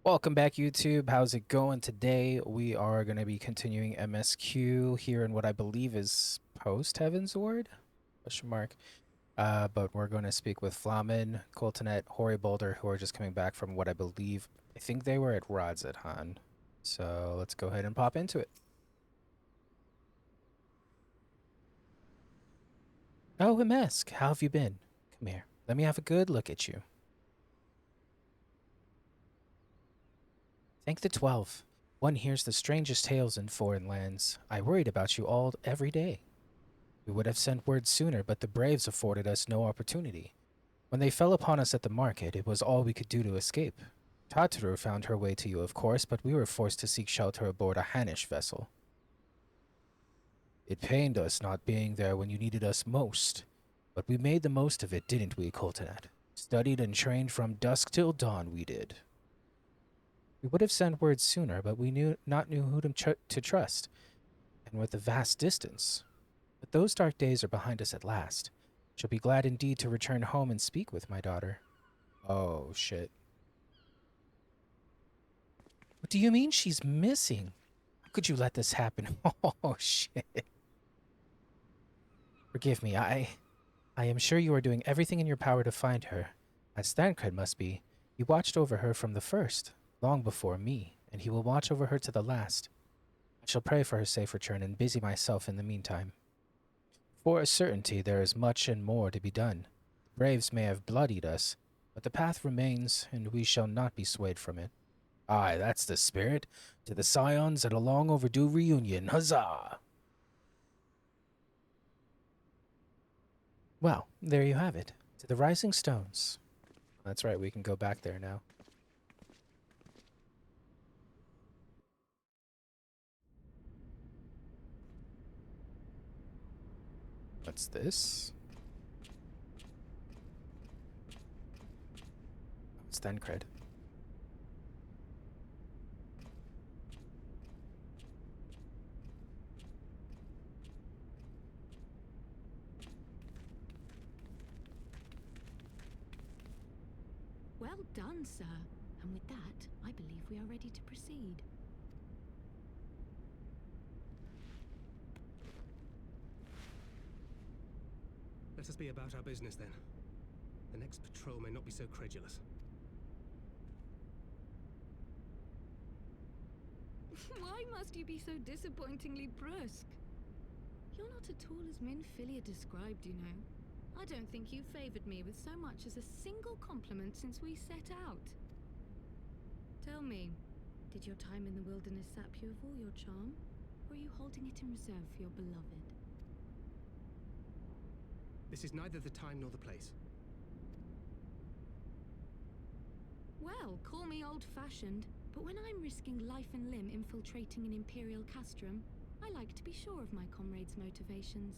Welcome back, YouTube. How's it going? Today we are going to be continuing MSQ here in what I believe is post Heaven's Ward? Question mark. But we're going to speak with Flamen, Coltonet, Hori Boulder, who are just coming back from what I think they were at Radzidhan. So let's go ahead and pop into it. Oh, Imesk, how have you been? Come here. Let me have a good look at you. Thank the 12. One hears the strangest tales in foreign lands. I worried about you all every day. We would have sent word sooner, but the Braves afforded us no opportunity. When they fell upon us at the market, it was all we could do to escape. Tataru found her way to you, of course, but we were forced to seek shelter aboard a Hannish vessel. It pained us not being there when you needed us most, but we made the most of it, didn't we, Coltonet? Studied and trained from dusk till dawn, we did. We would have sent word sooner, but we knew who to trust, and with the vast distance. But those dark days are behind us at last. She'll be glad indeed to return home and speak with my daughter. Oh, shit. What do you mean she's missing? How could you let this happen? Oh, shit. Forgive me, I am sure you are doing everything in your power to find her. As Thancred must be. You watched over her from the first, long before me, and he will watch over her to the last. I shall pray for her safe return and busy myself in the meantime. For a certainty, there is much and more to be done. The Braves may have bloodied us, but the path remains, and we shall not be swayed from it. Aye, that's the spirit. To the Scions at a long overdue reunion. Huzzah! Well, there you have it. To the Rising Stones. That's right, we can go back there now. What's this? It's Thancred. Well done, sir. And with that, I believe we are ready to proceed. Let us be about our business, then. The next patrol may not be so credulous. Why must you be so disappointingly brusque? You're not at all as Minfilia described, you know. I don't think you favored me with so much as a single compliment since we set out. Tell me, did your time in the wilderness sap you of all your charm? Or are you holding it in reserve for your beloved? This is neither the time nor the place. Well, call me old-fashioned, but when I'm risking life and limb infiltrating an Imperial castrum, I like to be sure of my comrades' motivations.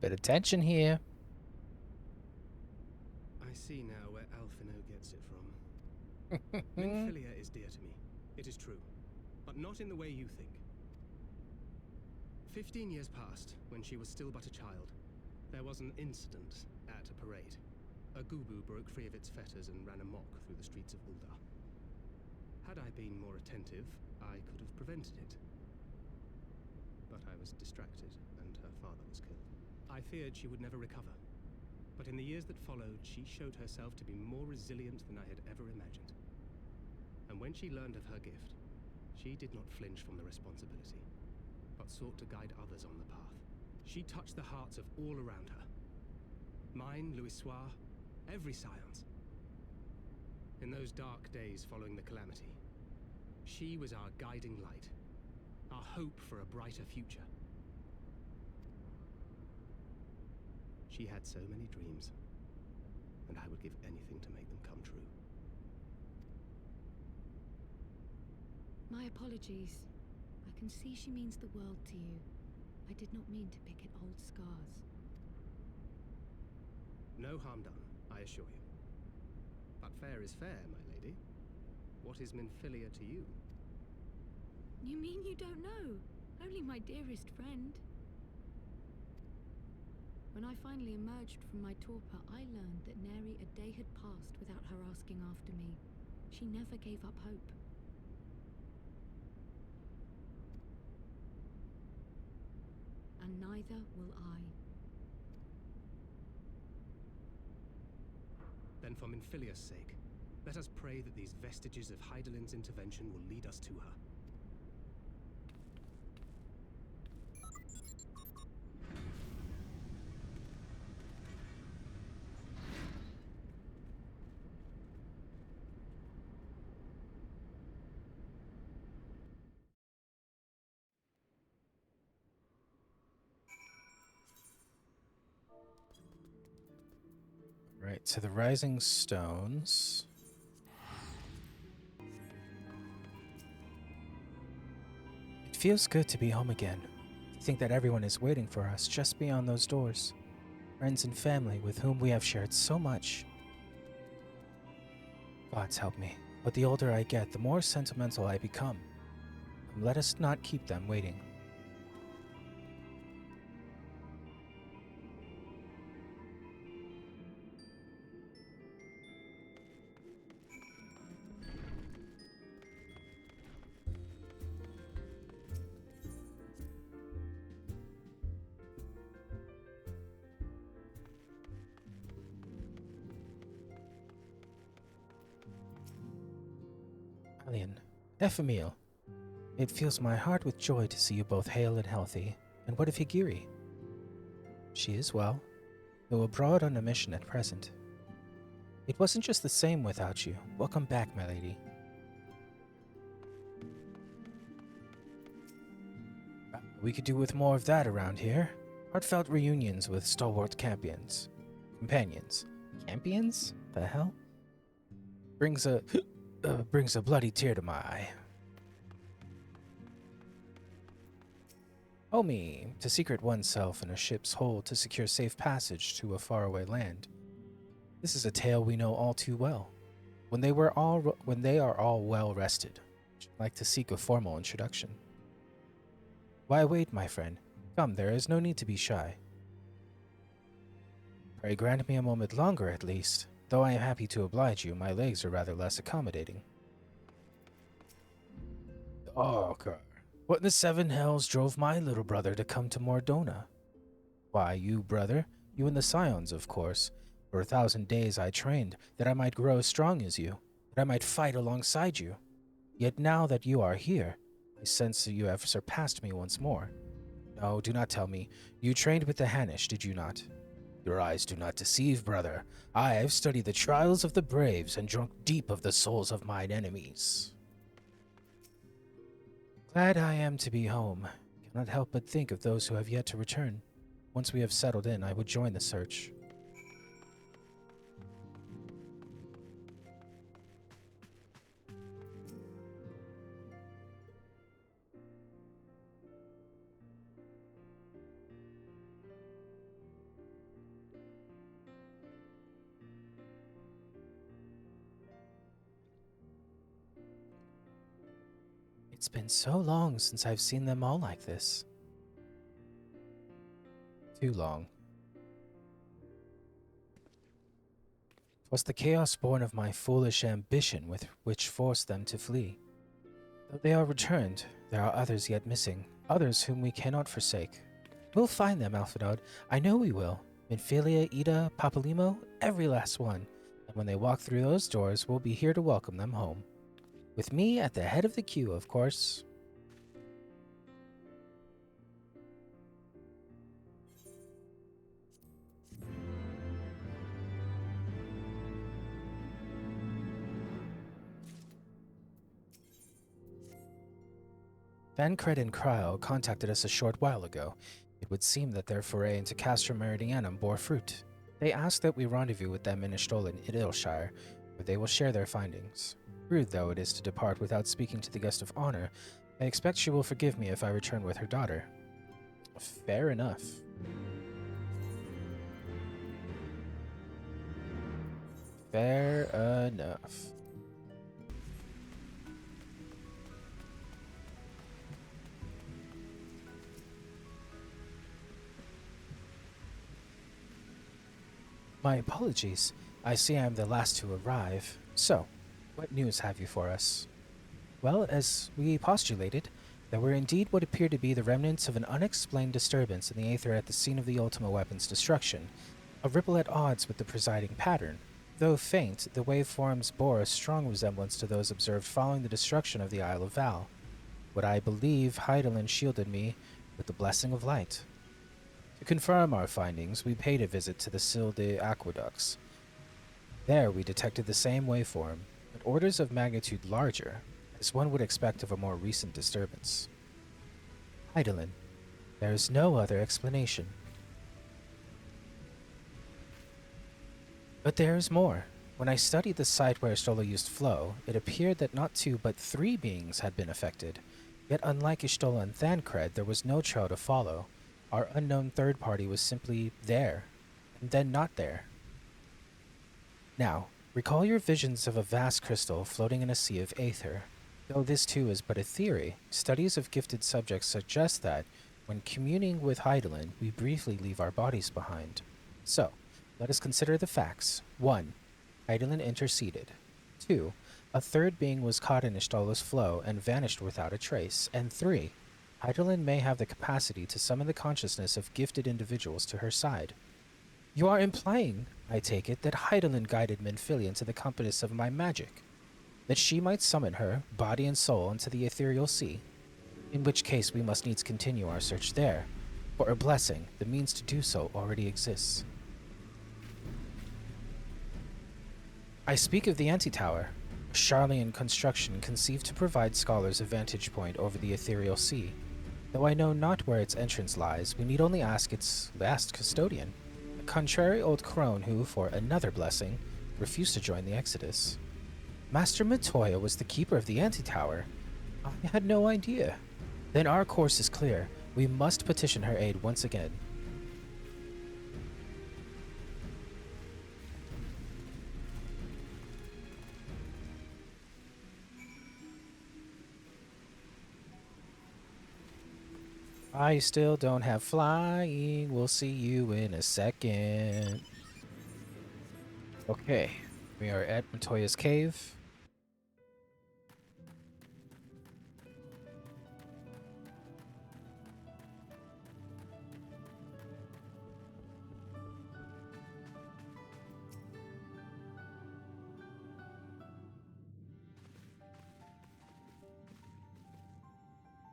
Bit of tension here. I see now where Alphino gets it from. Minfilia is dear to me. It is true. But not in the way you think. 15 years passed, when she was still but a child. There was an incident at a parade. A Gubu broke free of its fetters and ran amok through the streets of Uldar. Had I been more attentive, I could have prevented it. But I was distracted, and her father was killed. I feared she would never recover. But in the years that followed, she showed herself to be more resilient than I had ever imagined. And when she learned of her gift, she did not flinch from the responsibility, but sought to guide others on the path. She touched the hearts of all around her. Mine, Louis Soir, every Science. In those dark days following the calamity, she was our guiding light, our hope for a brighter future. She had so many dreams, and I would give anything to make them come true. My apologies. I can see she means the world to you. I did not mean to pick at old scars. No harm done, I assure you. But fair is fair, my lady. What is Minfilia to you? You mean you don't know? Only my dearest friend. When I finally emerged from my torpor, I learned that nary a day day had passed without her asking after me. She never gave up hope. And neither will I. Then for Minfilia's sake, let us pray that these vestiges of Hydalin's intervention will lead us to her. Right, to the Rising Stones. It feels good to be home again. To think that everyone is waiting for us just beyond those doors. Friends and family with whom we have shared so much. Gods help me, but the older I get, the more sentimental I become. Let us not keep them waiting. Alien, Ephemil, it fills my heart with joy to see you both hale and healthy. And what of Higiri? She is well, though abroad on a mission at present. It wasn't just the same without you. Welcome back, my lady. We could do with more of that around here. Heartfelt reunions with stalwart companions. Campions? The hell? Brings a bloody tear to my eye. Homie, to secret oneself in a ship's hold to secure safe passage to a faraway land. This is a tale we know all too well. When they are all well rested, I'd like to seek a formal introduction. Why wait, my friend? Come, there is no need to be shy. Pray grant me a moment longer at least. Though I am happy to oblige you, my legs are rather less accommodating. Oh, God. What in the seven hells drove my little brother to come to Mordona? Why, you, brother, you and the Scions, of course. For 1,000 days I trained, that I might grow as strong as you, that I might fight alongside you. Yet now that you are here, I sense that you have surpassed me once more. No, do not tell me. You trained with the Hanish, did you not? Your eyes do not deceive, brother. I have studied the trials of the braves and drunk deep of the souls of mine enemies. Glad I am to be home. Cannot help but think of those who have yet to return. Once we have settled in, I would join the search. It's been so long since I've seen them all like this. Too long. 'Twas the chaos born of my foolish ambition which forced them to flee. Though they are returned, there are others yet missing, others whom we cannot forsake. We'll find them, Alphinaud. I know we will. Minfilia, Ida, Papalymo, every last one. And when they walk through those doors, we'll be here to welcome them home. With me at the head of the queue, of course. Vancred and Cryle contacted us a short while ago. It would seem that their foray into Castra Meridianum bore fruit. They asked that we rendezvous with them in Istolin in Ilshire, where they will share their findings. Rude though it is to depart without speaking to the guest of honor, I expect she will forgive me if I return with her daughter. Fair enough. Fair enough. My apologies. I see I am the last to arrive. So, what news have you for us? Well, as we postulated, there were indeed what appeared to be the remnants of an unexplained disturbance in the aether at the scene of the Ultima weapon's destruction, a ripple at odds with the presiding pattern. Though faint, the waveforms bore a strong resemblance to those observed following the destruction of the Isle of Val. What I believe Heidelin shielded me with the blessing of light. To confirm our findings, we paid a visit to the Sill de Aqueducts. There we detected the same waveform, but orders of magnitude larger, as one would expect of a more recent disturbance. Heidelin, there is no other explanation. But there is more. When I studied the site where Ishtola used flow, it appeared that not two but three beings had been affected. Yet unlike Ishtola and Thancred, there was no trail to follow. Our unknown third party was simply there, and then not there. Now, recall your visions of a vast crystal floating in a sea of aether. Though this too is but a theory, studies of gifted subjects suggest that, when communing with Heidelin, we briefly leave our bodies behind. So, let us consider the facts. 1. Heidelin interceded. 2. A third being was caught in Ishtola's flow and vanished without a trace. And 3. Heidelin may have the capacity to summon the consciousness of gifted individuals to her side. You are implying, I take it, that Heidelin guided Minfilia into the compass of my magic, that she might summon her, body and soul, into the ethereal sea, in which case we must needs continue our search there. For a blessing, the means to do so already exists. I speak of the Antitower, a Charlian construction conceived to provide scholars a vantage point over the ethereal sea. Though I know not where its entrance lies, we need only ask its last custodian, a contrary old crone who, for another blessing, refused to join the Exodus. Master Matoya was the keeper of the Antitower. I had no idea. Then our course is clear. We must petition her aid once again. I still don't have flying. We'll see you in a second. Okay, we are at Matoya's cave.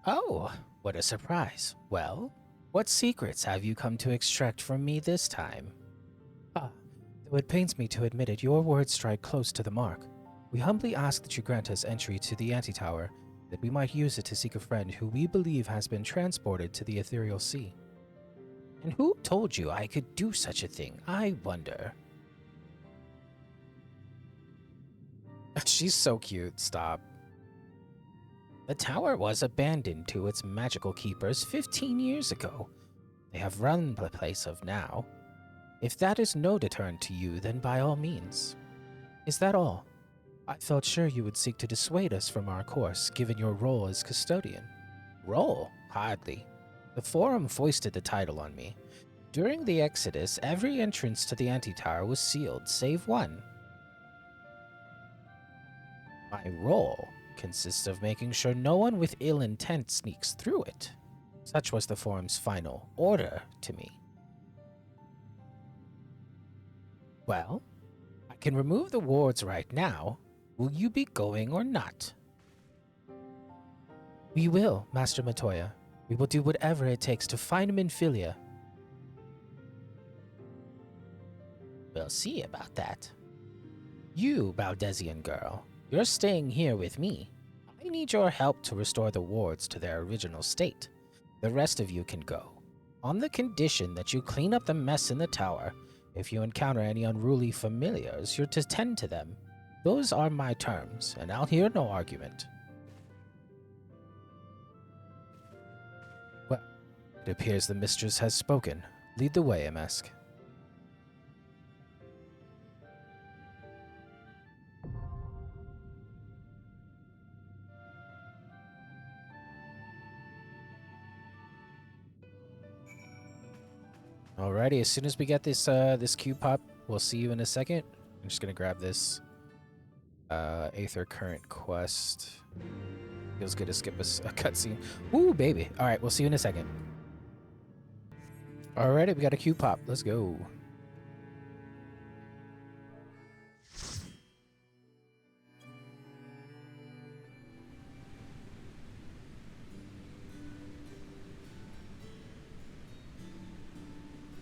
Oh, what a surprise. Well, what secrets have you come to extract from me this time? Though it pains me to admit it, your words strike close to the mark. We humbly ask that you grant us entry to the Antitower, that we might use it to seek a friend who we believe has been transported to the ethereal sea. And who told you I could do such a thing, I wonder? She's so cute, stop. The tower was abandoned to its magical keepers 15 years ago. They have run the place of now. If that is no deterrent to you, then by all means. Is that all? I felt sure you would seek to dissuade us from our course, given your role as custodian. Role? Hardly. The Forum foisted the title on me. During the Exodus, every entrance to the Antitower was sealed, save one. My role consists of making sure no one with ill intent sneaks through it. Such was the Forum's final order to me. Well, I can remove the wards right now. Will you be going or not? We will, Master Matoya. We will do whatever it takes to find Minfilia. We'll see about that. You, Baldezian girl, you're staying here with me. I need your help to restore the wards to their original state. The rest of you can go, on the condition that you clean up the mess in the tower. If you encounter any unruly familiars, you're to tend to them. Those are my terms, and I'll hear no argument. Well, it appears the mistress has spoken. Lead the way, MSQ. Alrighty, as soon as we get this this queue pop, we'll see you in a second. I'm just gonna grab this Aether Current quest. Feels good to skip a cutscene. Ooh, baby. All right, we'll see you in a second. Alrighty, we got a Q pop. Let's go.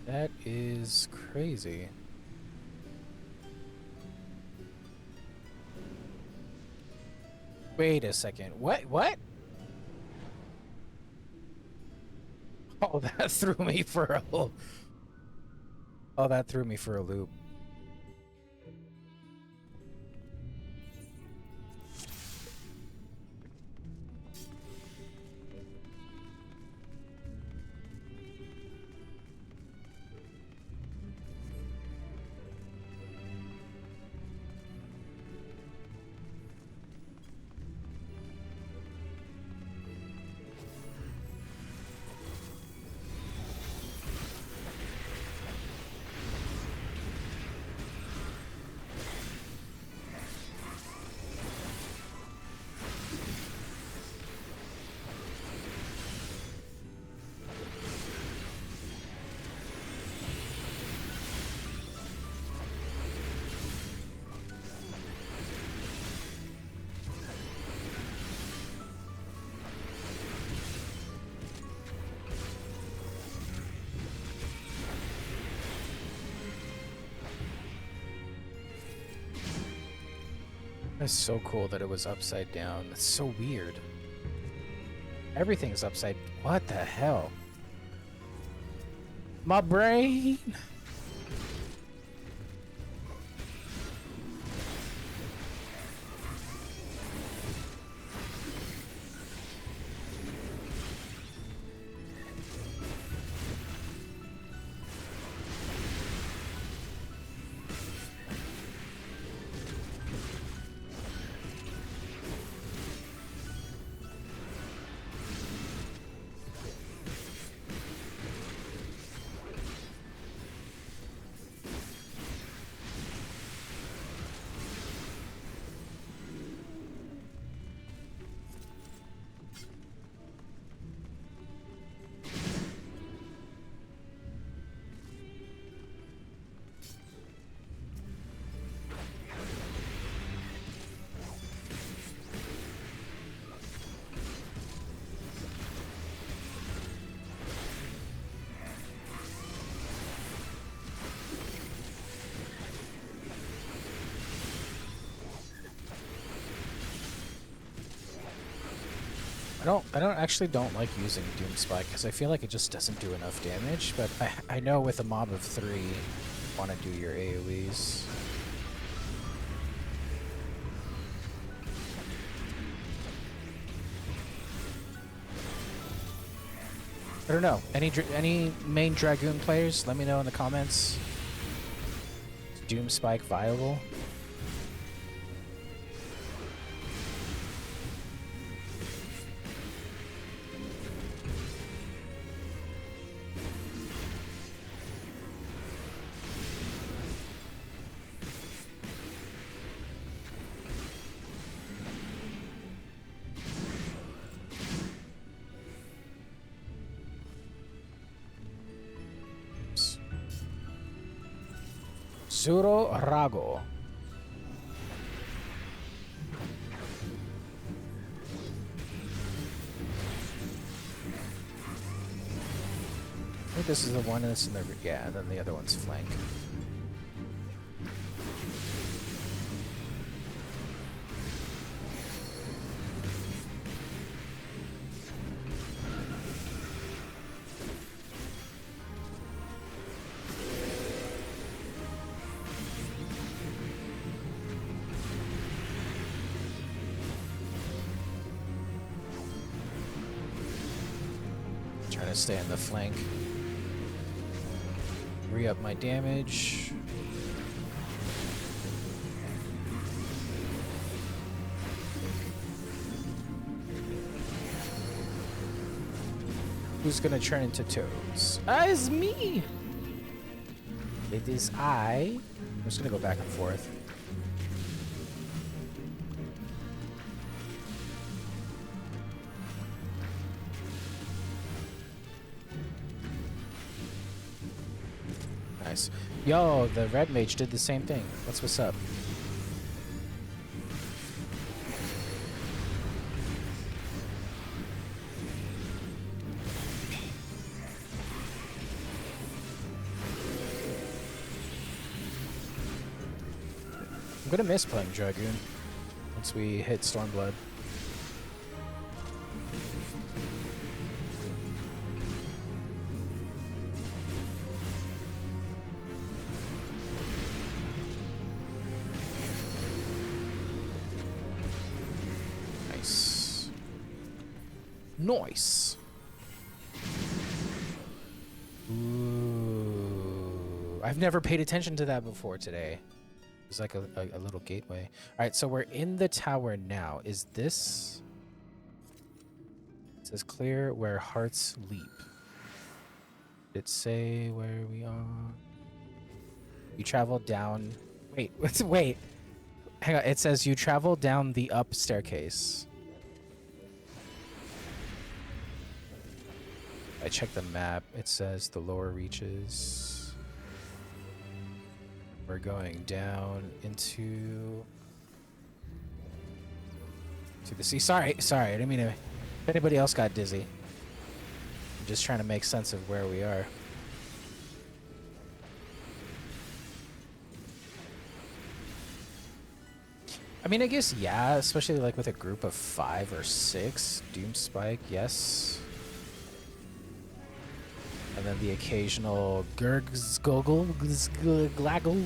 That is crazy. Wait a second. What? Oh, that threw me for a loop. Oh, that threw me for a loop. That's so cool that it was upside down. That's so weird. Everything's upside. What the hell? My brain. I don't actually don't like using Doom Spike because I feel like it just doesn't do enough damage, but I know with a mob of 3 you want to do your AoEs. I don't know. Any main Dragoon players? Let me know in the comments. Is Doom Spike viable? Suro Rago. I think this is the one that's in the... Yeah, and then the other one's flank. Trying to stay on the flank. Re-up my damage. Who's gonna turn into toads? It's me! It is I, I'm just gonna go back and forth. Nice. Yo, the red mage did the same thing. What's up? I'm gonna miss playing Dragoon once we hit Stormblood. Nice. Nice. Ooh. I've never paid attention to that before today. It's like a little gateway. All right, so we're in the tower now. Is this... It says clear where hearts leap. Did it say where we are? You travel down... Wait, wait. Hang on, it says you travel down the up staircase. I checked the map. It says the lower reaches. We're going down into the sea. Sorry, I didn't mean to. If anybody else got dizzy, I'm just trying to make sense of where we are. I mean, I guess, yeah, especially like with a group of 5 or 6. Doom Spike, yes. And then the occasional Gurgskogel, Glaggle,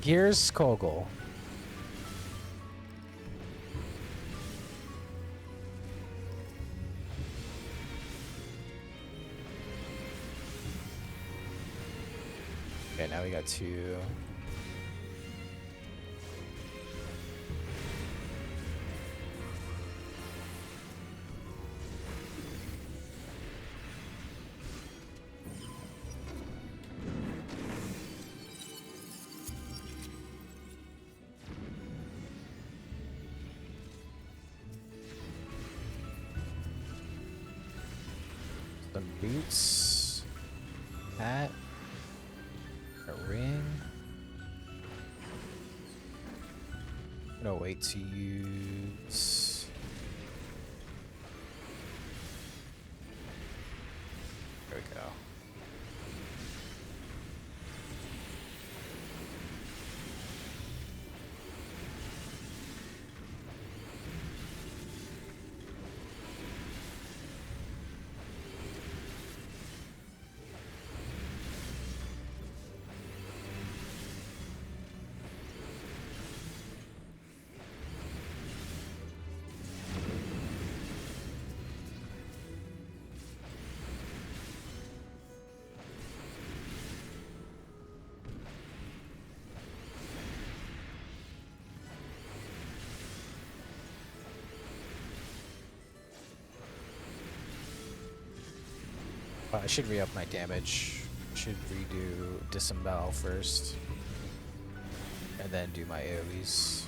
Gears Kogel. Okay, now we got 2. Some boots, hat, a ring. I'm gonna wait to use. There we go. I should re-up my damage. Should redo Disembowel first. And then do my AoEs.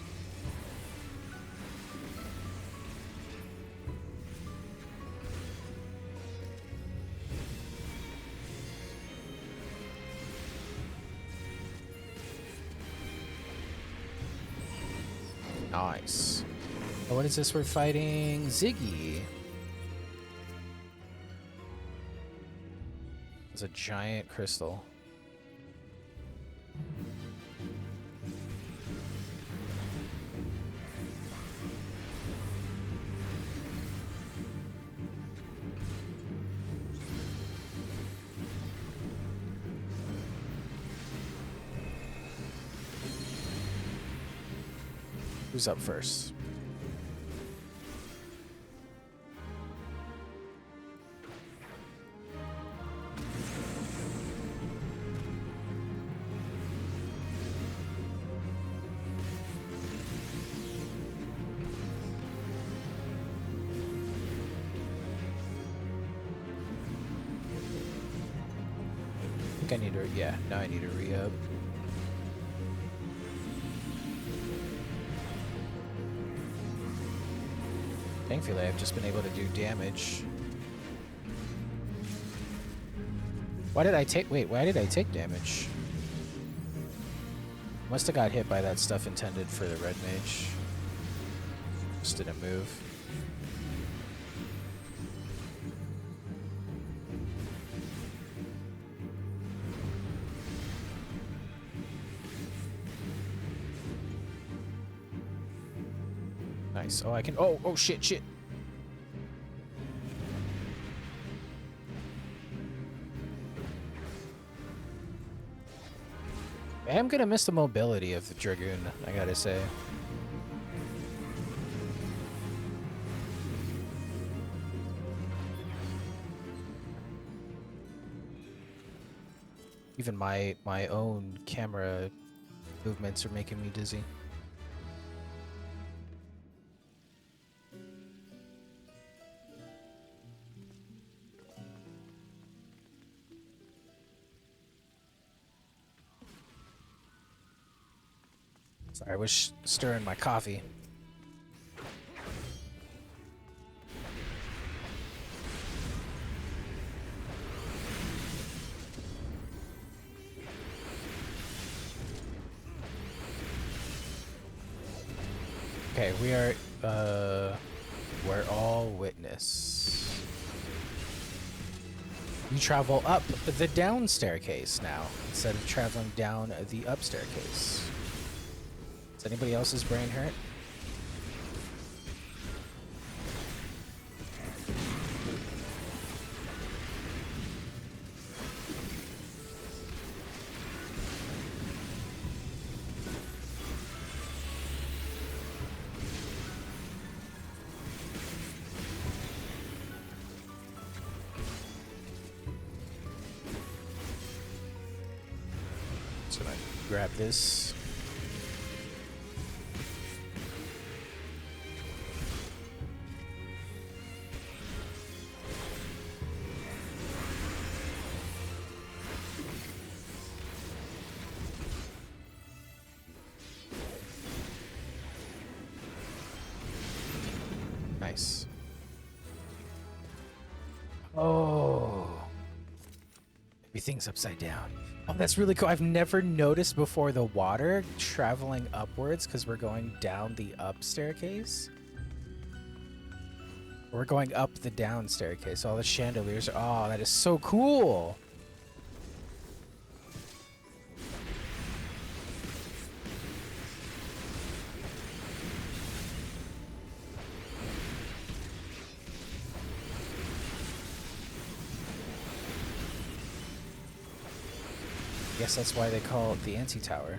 Nice. Oh, what is this we're fighting? Ziggy. It's a giant crystal. Who's up first? think I need to, yeah, now I need to re-up. Thankfully, I've just been able to do damage. Why did I take, wait, why did I take damage? Must have got hit by that stuff intended for the red mage. Just didn't move. Nice. Oh, I can, oh, shit. I am gonna miss the mobility of the Dragoon, I gotta say. Even my own camera movements are making me dizzy. Sorry, I was stirring my coffee. Okay, we're all witness. We travel up the down staircase now, instead of traveling down the up staircase. Is anybody else's brain hurt? Just gonna grab this. Nice. Oh. Everything's upside down. Oh, that's really cool. I've never noticed before the water traveling upwards because we're going down the up staircase. We're going up the down staircase. All the chandeliers are... Oh, that is so cool. Guess that's why they call it the anti-tower.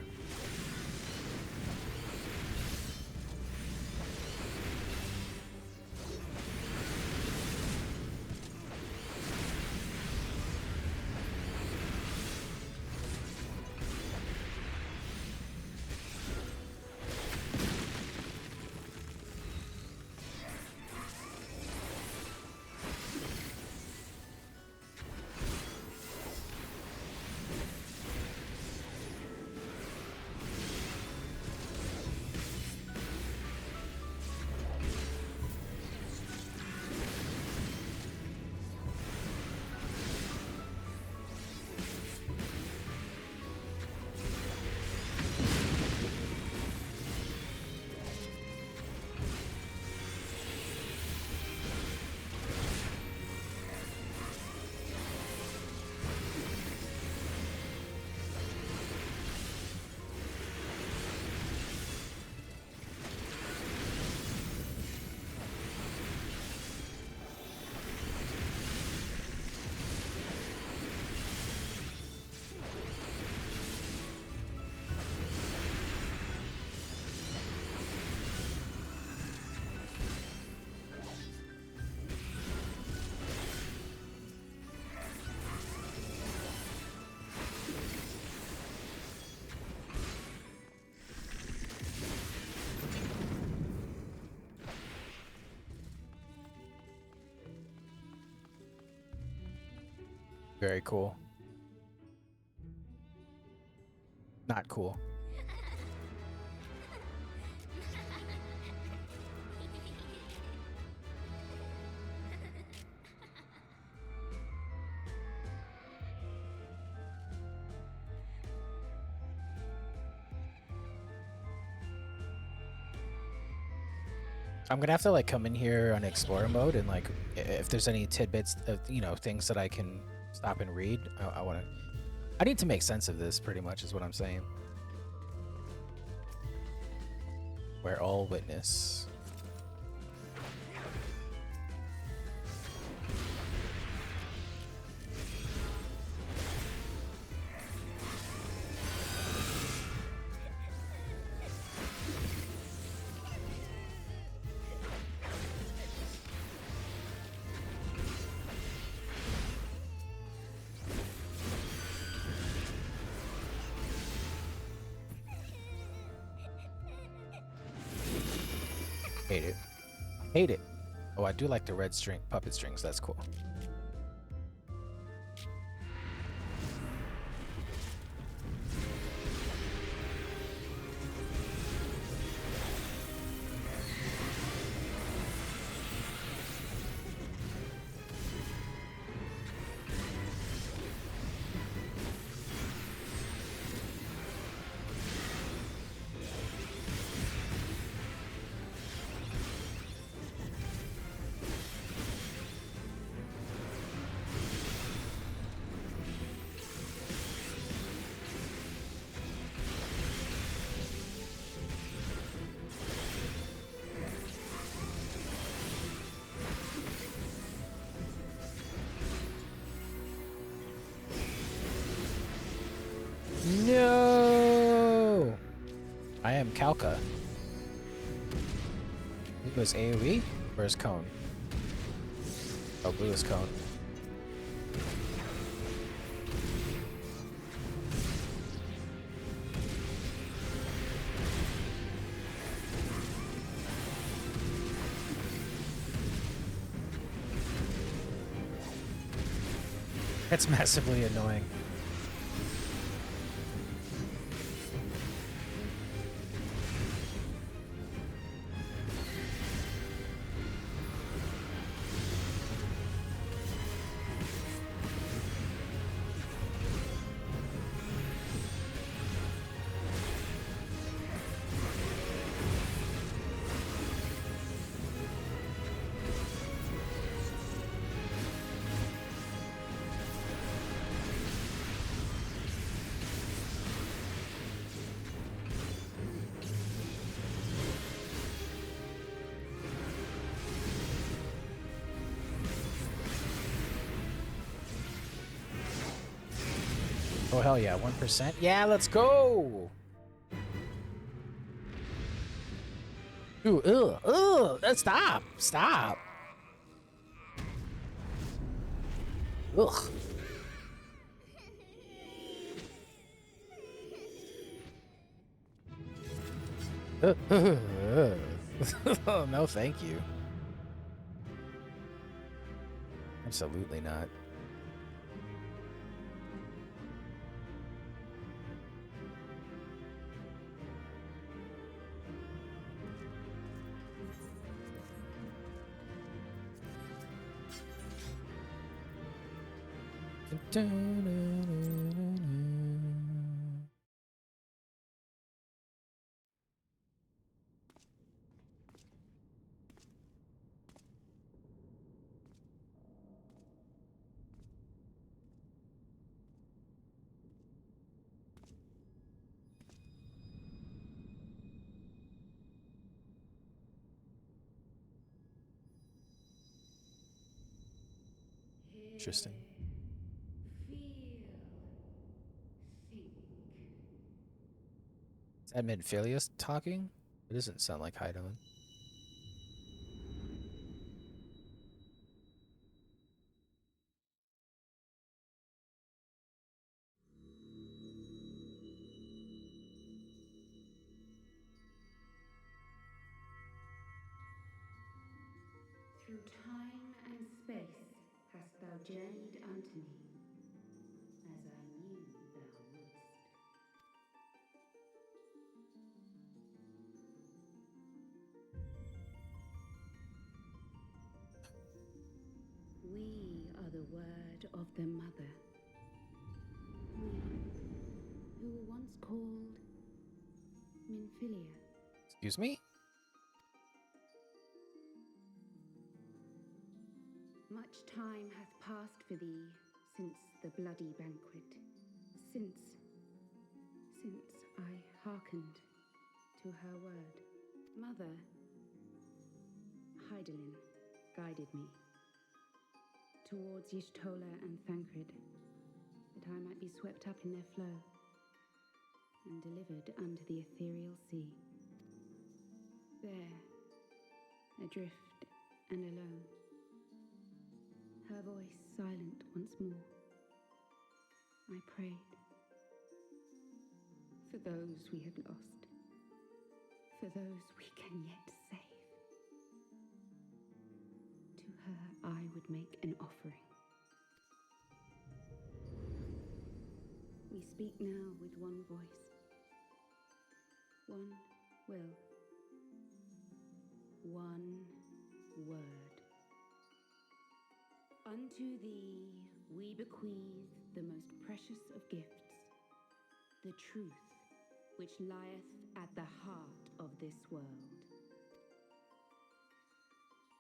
Very cool. Not cool. I'm gonna have to like come in here on explorer mode and like if there's any tidbits of things that I can stop and read. I need to make sense of this. Pretty much is what I'm saying. We're all witness. Hate it. Hate it. Oh, I do like the red string puppet strings. That's cool. No! I am Kalka. Blue is AoE? Where's Cone? Oh, blue is Cone. That's massively annoying. Oh, hell yeah. 1%? Yeah, let's go! Ooh, stop! Stop! Ugh. Oh, no, thank you. Absolutely not. Interesting. Is that Midphilius talking? It doesn't sound like Heidelin. Through time and space hast thou journeyed unto me, as I knew thou wouldst. The word of the mother. We, who were once called Minfilia. Excuse me? Much time hath passed for thee since the bloody banquet, since I hearkened to her word. Mother, Hydaelyn guided me towards Y'shtola and Thancred, that I might be swept up in their flow and delivered unto the ethereal sea. There, adrift and alone, her voice silent once more, I prayed for those we had lost, for those we can yet save. To her I would make an offering. We speak now with one voice, one will, one word. Unto thee we bequeath the most precious of gifts, the truth which lieth at the heart of this world.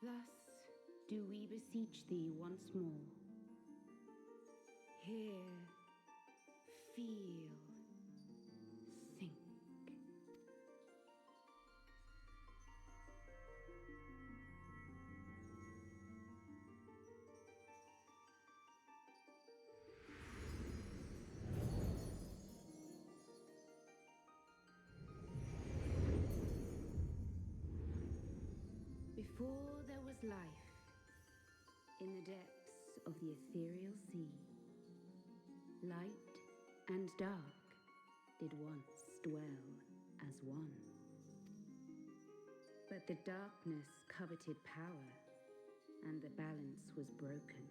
Thus do we beseech thee once more. Hear, feel, think. Before there was life, in the depths of the ethereal sea, light and dark did once dwell as one. But the darkness coveted power, and the balance was broken.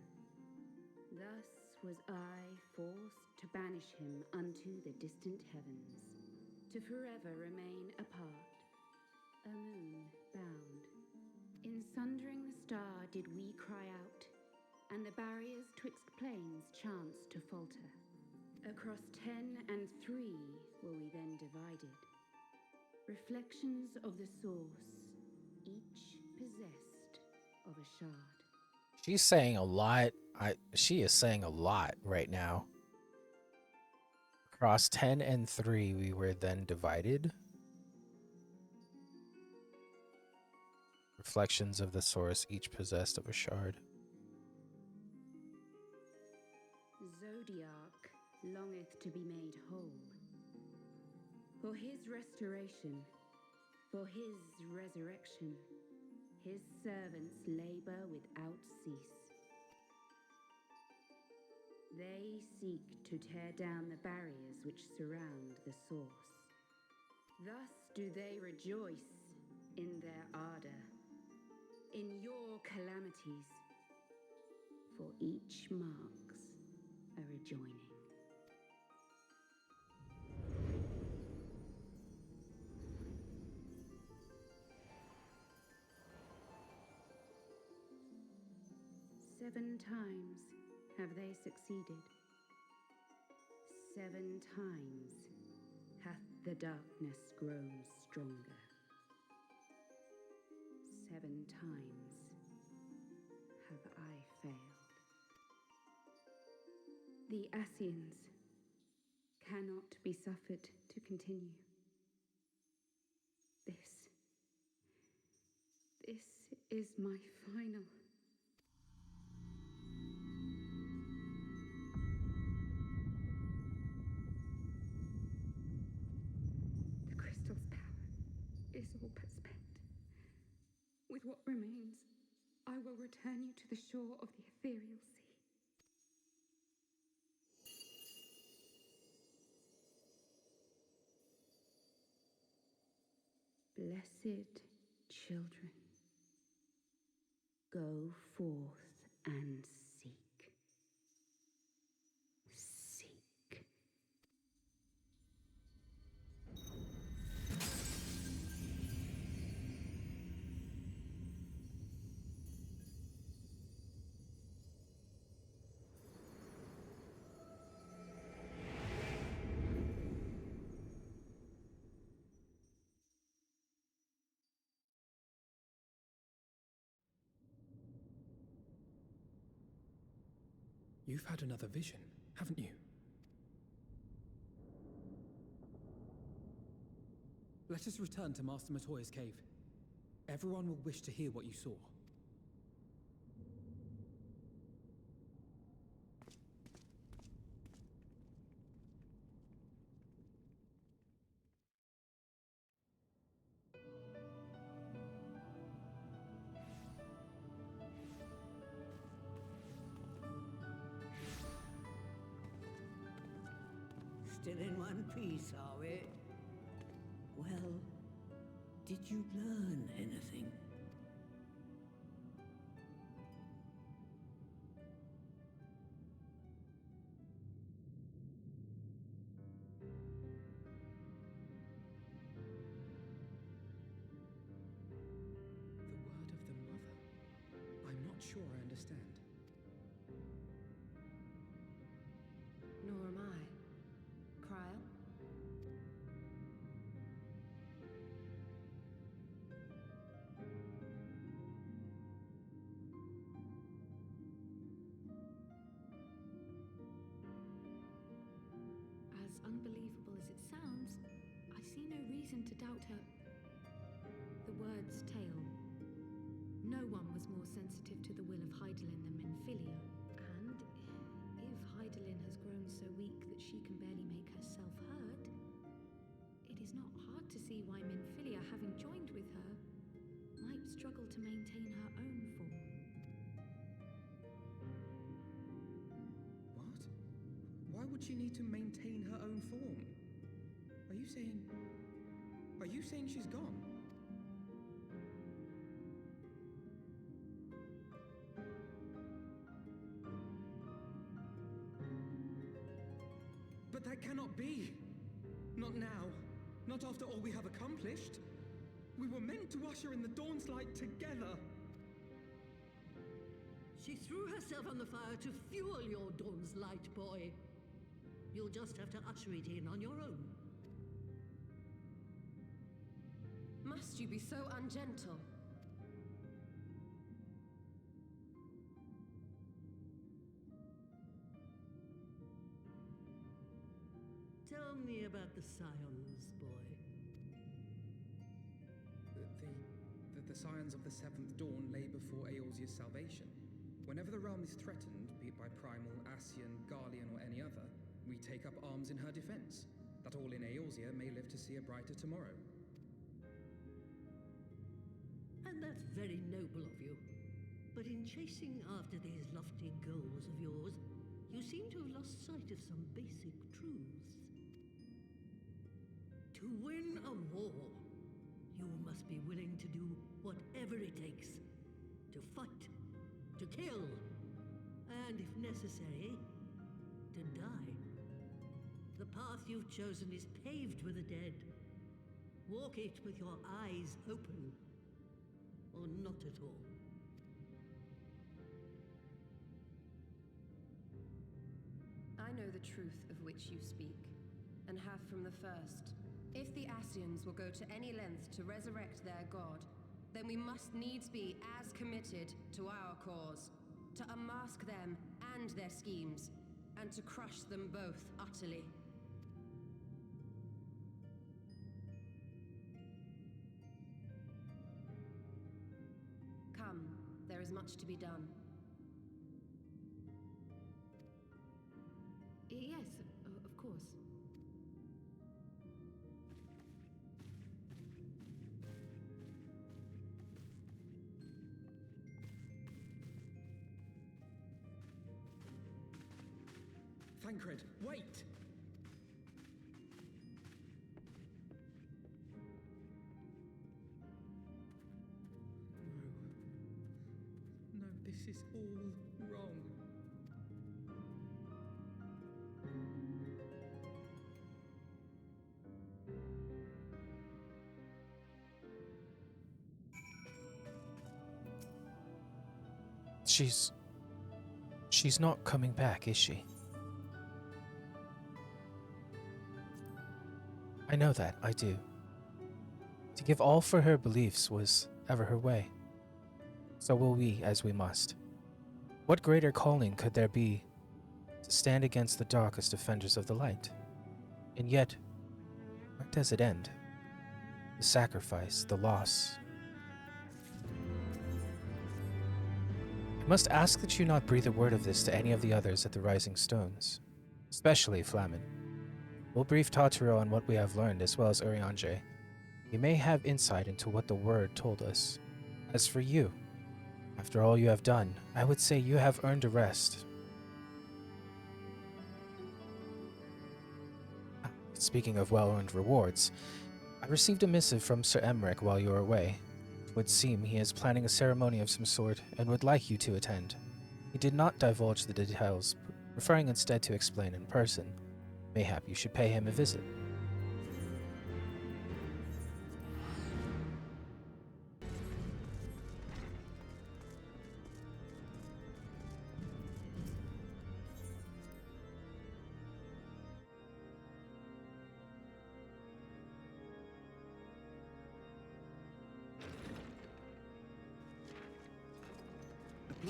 Thus was I forced to banish him unto the distant heavens, to forever remain apart, a moon bound. In sundering the star did we cry out, and the barriers twixt planes chanced to falter. Across 10 and 3 were we then divided, reflections of the source, each possessed of a shard. She's saying a lot. She is saying a lot right now. Across 10 and 3, we were then divided. Reflections of the source, each possessed of a shard. Zodiac longeth to be made whole. For his restoration, for his resurrection, his servants labor without cease. They seek to tear down the barriers which surround the source. Thus do they rejoice in their ardor, in your calamities, for each marks a rejoining. Seven times have they succeeded. 7 times hath the darkness grown stronger. 7 times have I failed. The Ascians cannot be suffered to continue. This is my final. The crystal's power is all but spent. With what remains, I will return you to the shore of the ethereal sea. Blessed children, go forth and seek. Seek. You've had another vision, haven't you? Let us return to Master Matoya's cave. Everyone will wish to hear what you saw. Still in one piece, are we? Well, did you learn anything? The word of the Mother. I'm not sure I understand. Nor am I. Cryle? As unbelievable as it sounds, I see no reason to doubt her. The word's tale. No one was more sensitive to the will of Hydaelyn than Minfilia. And if Hydaelyn has grown so weak that she can barely make herself heard, it is not hard to see why Minfilia, having joined with her, might struggle to maintain her own form. What? Why would she need to maintain her own form? Are you saying... Are you saying she's gone? But that cannot be! Not now. Not after all we have accomplished. We were meant to usher in the dawn's light together. She threw herself on the fire to fuel your dawn's light, boy. You'll just have to usher it in on your own. Must you be so ungentle? Tell me about the Scions, boy. The scions of the Seventh Dawn lay before Eorzea's salvation. Whenever the realm is threatened, be it by Primal, Ascian, Garlean, or any other, we take up arms in her defense, that all in Eorzea may live to see a brighter tomorrow. And that's very noble of you. But in chasing after these lofty goals of yours, you seem to have lost sight of some basic truths. To win a war, you must be willing to do whatever it takes. To fight, to kill, and if necessary, to die. The path you've chosen is paved with the dead. Walk it with your eyes open, or not at all. I know the truth of which you speak, and have from the first. If the Ascians will go to any length to resurrect their god, then we must needs be as committed to our cause, to unmask them and their schemes, and to crush them both utterly. Come, there is much to be done. Yes, of course. Thancred, wait! No, this is all wrong. She's not coming back, is she? I know that, I do. To give all for her beliefs was ever her way. So will we, as we must. What greater calling could there be stand against the dark as defenders of the light. And yet, where does it end? The sacrifice, the loss. I must ask that you not breathe a word of this to any of the others at the Rising Stones, especially Flamen. We'll brief Tataro on what we have learned as well as Urianger. You may have insight into what the word told us. As for you, after all you have done, I would say you have earned a rest. Speaking of well-earned rewards, I received a missive from Sir Emmerich while you were away. It would seem he is planning a ceremony of some sort and would like you to attend. He did not divulge the details, preferring instead to explain in person. Mayhap you should pay him a visit.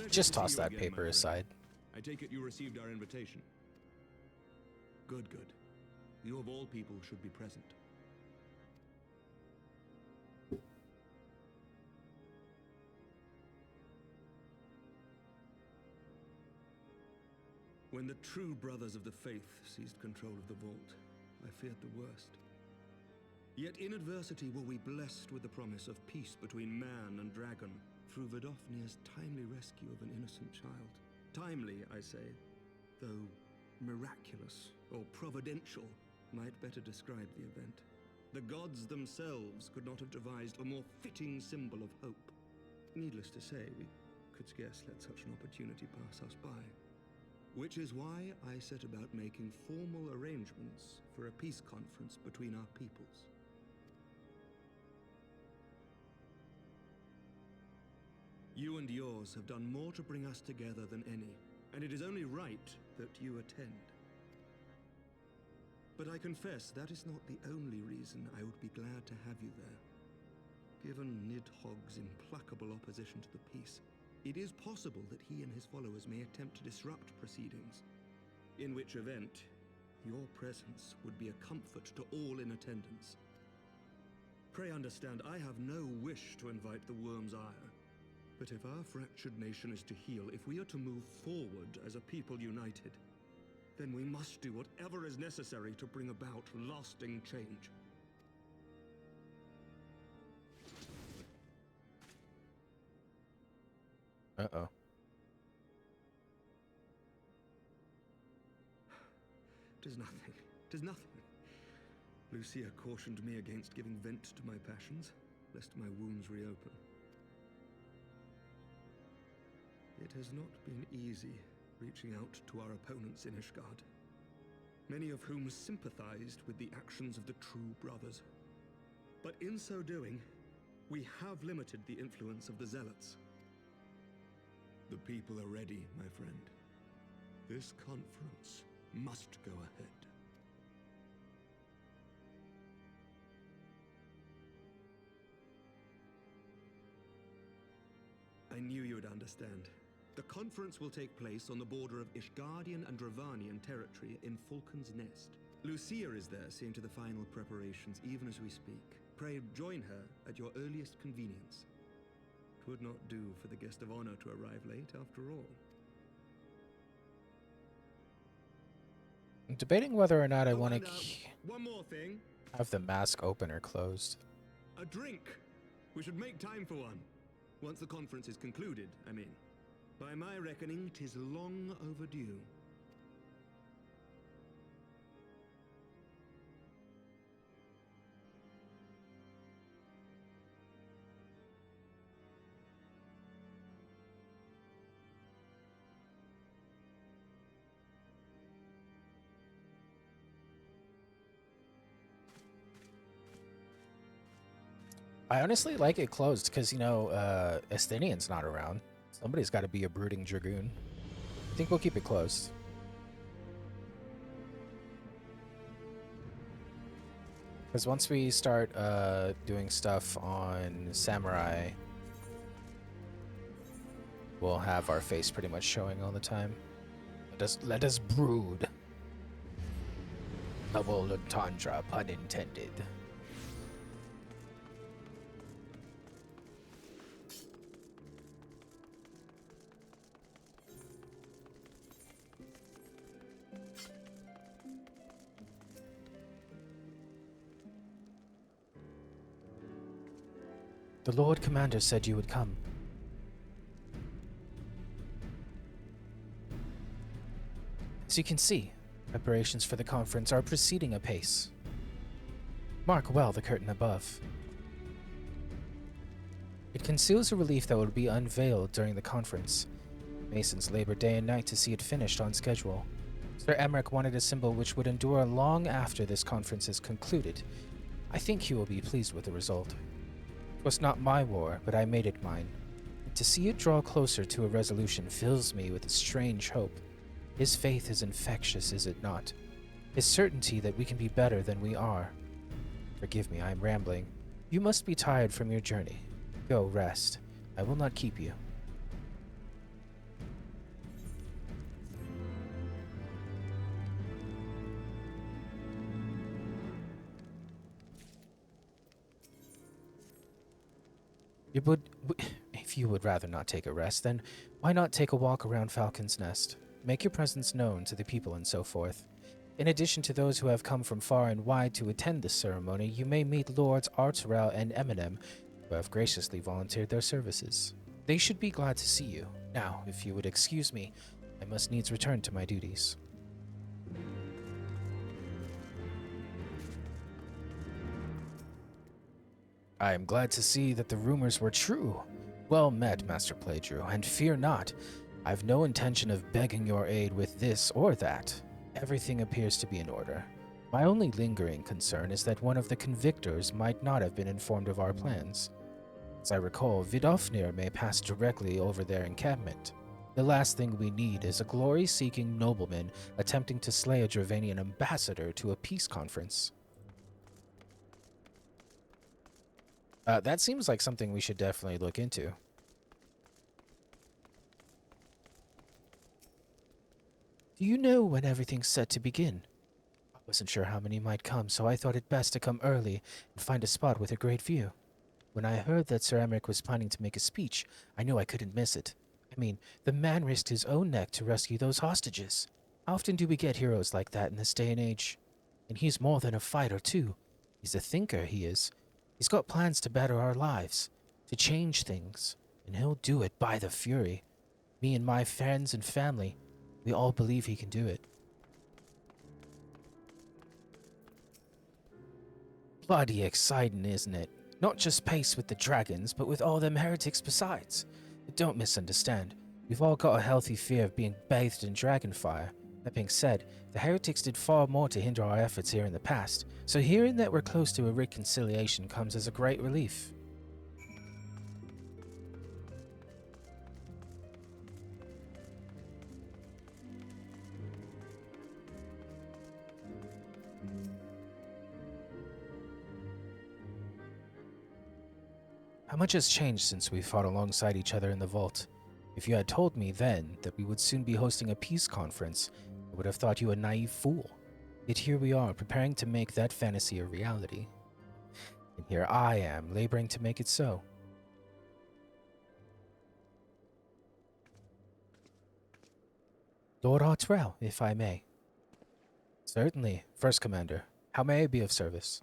Just toss that paper aside. I take it you received our invitation. Good, good. You of all people should be present. When the true brothers of the faith seized control of the vault, I feared the worst. Yet in adversity were we blessed with the promise of peace between man and dragon, through Vidofnir's timely rescue of an innocent child. Timely, I say, though miraculous or providential might better describe the event. The gods themselves could not have devised a more fitting symbol of hope. Needless to say, we could scarce let such an opportunity pass us by. Which is why I set about making formal arrangements for a peace conference between our peoples. You and yours have done more to bring us together than any, and it is only right that you attend. But I confess that is not the only reason I would be glad to have you there. Given Nidhogg's implacable opposition to the peace, it is possible that he and his followers may attempt to disrupt proceedings, in which event your presence would be a comfort to all in attendance. Pray understand, I have no wish to invite the Worm's ire. But if our fractured nation is to heal, if we are to move forward as a people united, then we must do whatever is necessary to bring about lasting change. Uh-oh. Tis nothing. Tis nothing. Lucia cautioned me against giving vent to my passions, lest my wounds reopen. It has not been easy reaching out to our opponents in Ishgard, many of whom sympathized with the actions of the true brothers. But in so doing, we have limited the influence of the Zealots. The people are ready, my friend. This conference must go ahead. I knew you would understand. The conference will take place on the border of Ishgardian and Dravanian territory in Falcon's Nest. Lucia is there seeing to the final preparations even as we speak. Pray join her at your earliest convenience. 'Twould not do for the guest of honor to arrive late after all. I'm debating whether or not I want and, to one more thing. have the mask open or closed. A drink. We should make time for one. Once the conference is concluded, I mean. By my reckoning, 'tis long overdue. I honestly like it closed because, you know, Esthenian's not around. Somebody's got to be a brooding dragoon. I think we'll keep it closed. Because once we start doing stuff on Samurai, we'll have our face pretty much showing all the time. Let us brood. Double entendre, pun intended. The Lord Commander said you would come. As you can see, preparations for the conference are proceeding apace. Mark well the curtain above. It conceals a relief that will be unveiled during the conference. Masons labor day and night to see it finished on schedule. Sir Emmerich wanted a symbol which would endure long after this conference is concluded. I think he will be pleased with the result. It was not my war, but I made it mine. And to see it draw closer to a resolution fills me with a strange hope. His faith is infectious, is it not? His certainty that we can be better than we are. Forgive me, I am rambling. You must be tired from your journey. Go rest. I will not keep you. If you would rather not take a rest, then why not take a walk around Falcon's Nest? Make your presence known to the people and so forth. In addition to those who have come from far and wide to attend this ceremony, you may meet Lords Arterel and Eminem, who have graciously volunteered their services. They should be glad to see you. Now, if you would excuse me, I must needs return to my duties. I am glad to see that the rumors were true. Well met, Master Playdrew, and fear not. I've no intention of begging your aid with this or that. Everything appears to be in order. My only lingering concern is that one of the convictors might not have been informed of our plans. As I recall, Vidofnir may pass directly over their encampment. The last thing we need is a glory-seeking nobleman attempting to slay a Dravanian ambassador to a peace conference. That seems like something we should definitely look into. Do you know when everything's set to begin? I wasn't sure how many might come, so I thought it best to come early and find a spot with a great view. When I heard that Sir Emmerich was planning to make a speech, I knew I couldn't miss it. I mean, the man risked his own neck to rescue those hostages. How often do we get heroes like that in this day and age? And he's more than a fighter, too. He's a thinker, he is. He's got plans to better our lives, to change things, and he'll do it by the fury. Me and my friends and family, we all believe he can do it. Bloody exciting, isn't it? Not just pace with the dragons, but with all them heretics besides. But don't misunderstand. We've all got a healthy fear of being bathed in dragon fire. That being said, the heretics did far more to hinder our efforts here in the past, so hearing that we're close to a reconciliation comes as a great relief. How much has changed since we fought alongside each other in the vault? If you had told me then that we would soon be hosting a peace conference, I would have thought you a naive fool. Yet here we are, preparing to make that fantasy a reality. And here I am, laboring to make it so. Lord Arterel, if I may. Certainly, First Commander. How may I be of service?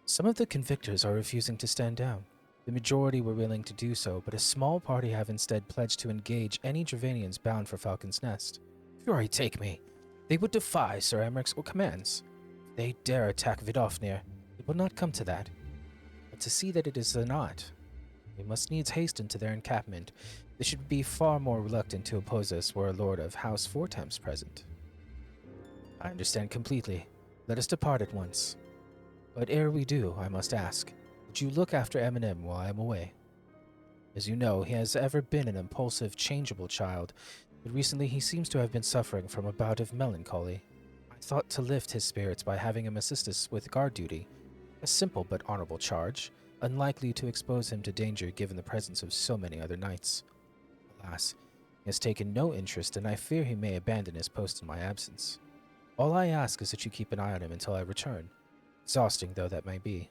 Some of the convictors are refusing to stand down. The majority were willing to do so, but a small party have instead pledged to engage any Dravanians bound for Falcon's Nest. Fury take me! They would defy Sir Emmerich's commands. If they dare attack Vidofnir, it will not come to that. But to see that it is not, we must needs hasten to their encampment. They should be far more reluctant to oppose us were a lord of House Fortemps present. I understand completely. Let us depart at once. But ere we do, I must ask, would you look after Eminem while I am away? As you know, he has ever been an impulsive, changeable child, but recently he seems to have been suffering from a bout of melancholy. I thought to lift his spirits by having him assist us with guard duty. A simple but honorable charge, unlikely to expose him to danger given the presence of so many other knights. Alas, he has taken no interest, and I fear he may abandon his post in my absence. All I ask is that you keep an eye on him until I return, exhausting though that may be.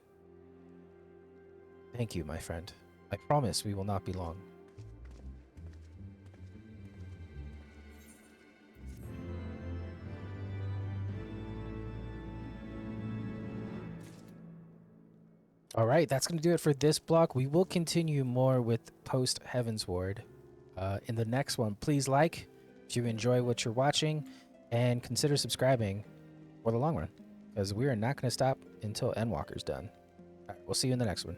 Thank you, my friend. I promise we will not be long. All right, that's going to do it for this block. We will continue more with post Heaven's Ward in the next one. Please like if you enjoy what you're watching, and consider subscribing for the long run, because we are not going to stop until Endwalker's done. All right, we'll see you in the next one.